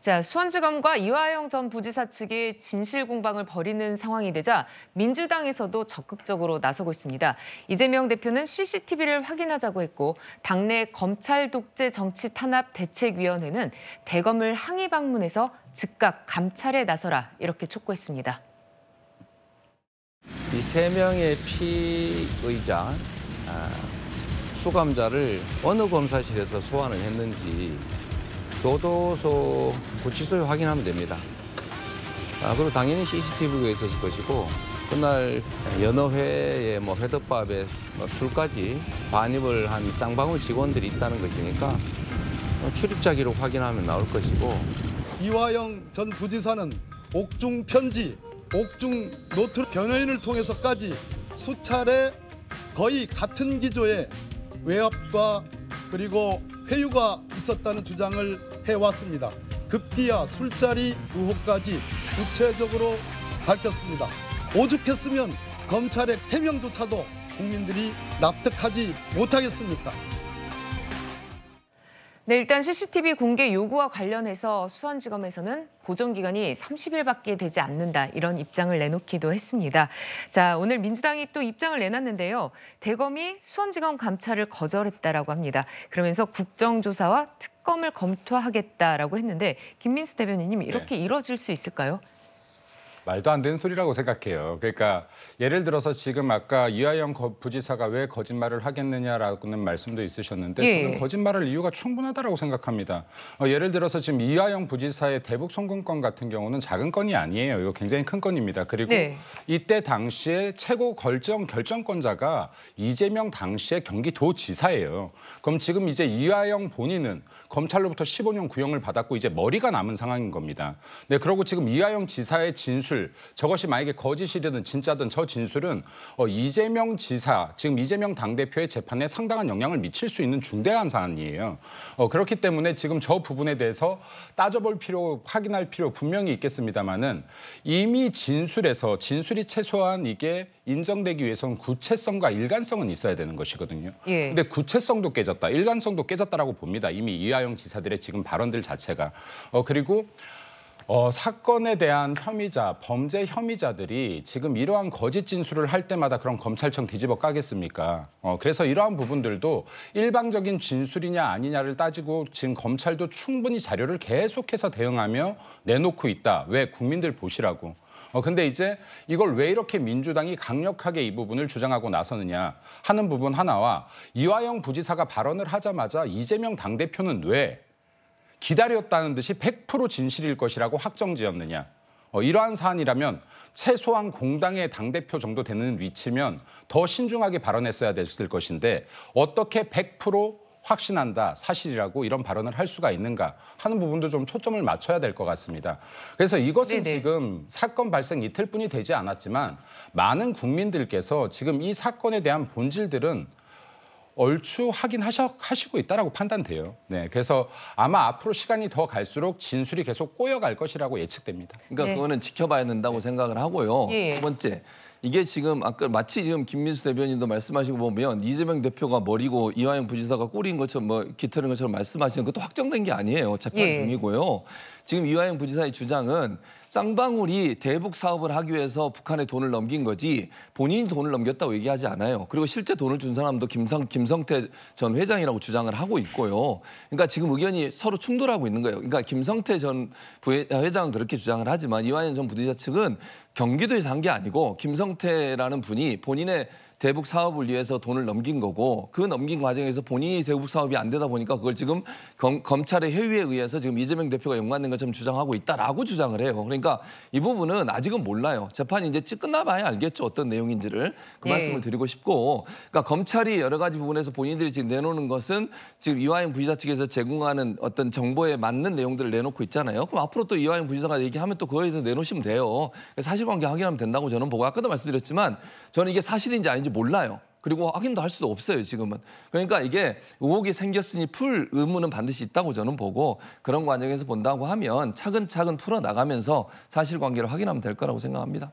자, 수원지검과 이화영 전 부지사 측이 진실 공방을 벌이는 상황이 되자 민주당에서도 적극적으로 나서고 있습니다. 이재명 대표는 CCTV를 확인하자고 했고 당내 검찰 독재 정치 탄압 대책위원회는 대검을 항의 방문해서 즉각 감찰에 나서라 이렇게 촉구했습니다. 이 세 명의 피의자, 수감자를 어느 검사실에서 소환을 했는지 교도소 구치소에 확인하면 됩니다. 그리고 당연히 CCTV가 있었을 것이고 그날 여러 회의 회덮밥에 술까지 반입을 한 쌍방울 직원들이 있다는 것이니까 출입자 기록 확인하면 나올 것이고. 이화영 전 부지사는 옥중 편지, 옥중 노트 변호인을 통해서까지 수차례 거의 같은 기조의 외압과 그리고 회유가 있었다는 주장을 해왔습니다. 급기야 술자리 의혹까지 구체적으로 밝혔습니다. 오죽했으면 검찰의 해명조차도 국민들이 납득하지 못하겠습니까? 네, 일단 CCTV 공개 요구와 관련해서 수원지검에서는 보존기간이 30일밖에 되지 않는다 이런 입장을 내놓기도 했습니다. 자, 오늘 민주당이 또 입장을 내놨는데요. 대검이 수원지검 감찰을 거절했다라고 합니다. 그러면서 국정조사와 특검을 검토하겠다라고 했는데 김민수 대변인님 이렇게 이뤄질 수 있을까요? 말도 안 되는 소리라고 생각해요. 그러니까 예를 들어서 지금 아까 이화영 부지사가 왜 거짓말을 하겠느냐라는 말씀도 있으셨는데 저는 거짓말할 이유가 충분하다고 생각합니다. 예를 들어서 지금 이화영 부지사의 대북 송금건 같은 경우는 작은 건이 아니에요. 이거 굉장히 큰 건입니다. 그리고 이때 당시에 최고 결정권자가 이재명 당시의 경기도지사예요. 그럼 지금 이제 이화영 본인은 검찰로부터 15년 구형을 받았고 이제 머리가 남은 상황인 겁니다. 네, 그리고 지금 이화영 지사의 진술 저것이 만약에 거짓이든 진짜든 저 진술은 이재명 지사, 지금 이재명 당대표의 재판에 상당한 영향을 미칠 수 있는 중대한 사안이에요. 그렇기 때문에 지금 저 부분에 대해서 따져볼 필요, 확인할 필요 분명히 있겠습니다만은 이미 진술이 최소한 이게 인정되기 위해서는 구체성과 일관성은 있어야 되는 것이거든요. 근데 구체성도 깨졌다, 일관성도 깨졌다라고 봅니다. 이미 이화영 지사들의 지금 발언들 자체가. 그리고 사건에 대한 혐의자, 범죄 혐의자들이 지금 이러한 거짓 진술을 할 때마다 그런 검찰청 뒤집어 까겠습니까? 그래서 이러한 부분들도 일방적인 진술이냐 아니냐를 따지고 지금 검찰도 충분히 자료를 계속해서 대응하며 내놓고 있다. 왜? 국민들 보시라고. 근데 이제 이걸 왜 이렇게 민주당이 강력하게 이 부분을 주장하고 나서느냐 하는 부분 하나와 이화영 부지사가 발언을 하자마자 이재명 당대표는 왜 기다렸다는 듯이 100% 진실일 것이라고 확정지었느냐. 이러한 사안이라면 최소한 공당의 당대표 정도 되는 위치면 더 신중하게 발언했어야 됐을 것인데 어떻게 100% 확신한다, 사실이라고 이런 발언을 할 수가 있는가 하는 부분도 좀 초점을 맞춰야 될 것 같습니다. 그래서 이것은 지금 사건 발생 이틀뿐이 되지 않았지만 많은 국민들께서 지금 이 사건에 대한 본질들은 얼추 확인하시고 있다라고 판단돼요. 네, 그래서 아마 앞으로 시간이 더 갈수록 진술이 계속 꼬여갈 것이라고 예측됩니다. 그러니까 그거는 지켜봐야 된다고 생각을 하고요. 두 번째, 이게 지금 아까 마치 지금 김민수 대변인도 말씀하시고 보면 이재명 대표가 머리고 이화영 부지사가 꼬리인 것처럼 깃털인 것처럼 말씀하시는 것도 확정된 게 아니에요. 재판 중이고요. 지금 이화영 부지사의 주장은 쌍방울이 대북 사업을 하기 위해서 북한에 돈을 넘긴 거지 본인이 돈을 넘겼다고 얘기하지 않아요. 그리고 실제 돈을 준 사람도 김성태 전 회장이라고 주장을 하고 있고요. 그러니까 지금 의견이 서로 충돌하고 있는 거예요. 그러니까 김성태 전 회장은 그렇게 주장을 하지만 이화영 전 부지사 측은 경기도에서 한 게 아니고 김성태라는 분이 본인의 대북 사업을 위해서 돈을 넘긴 거고 그 넘긴 과정에서 본인이 대북 사업이 안 되다 보니까 그걸 지금 검찰의 회유에 의해서 지금 이재명 대표가 연관된 것처럼 주장하고 있다라고 주장을 해요. 그러니까 이 부분은 아직은 몰라요. 재판이 이제 끝나봐야 알겠죠. 어떤 내용인지를. 그 말씀을 드리고 싶고 그러니까 검찰이 여러 가지 부분에서 본인들이 지금 내놓는 것은 지금 이화영 부지사 측에서 제공하는 어떤 정보에 맞는 내용들을 내놓고 있잖아요. 그럼 앞으로 또 이화영 부지사가 얘기하면 또 그거에 대해서 내놓으시면 돼요. 사실관계 확인하면 된다고 저는 보고 아까도 말씀드렸지만 저는 이게 사실인지 아닌지 몰라요. 그리고 확인도 할 수도 없어요, 지금은. 그러니까 이게 의혹이 생겼으니 풀 의무는 반드시 있다고 저는 보고 그런 과정에서 본다고 하면 차근차근 풀어나가면서 사실관계를 확인하면 될 거라고 생각합니다.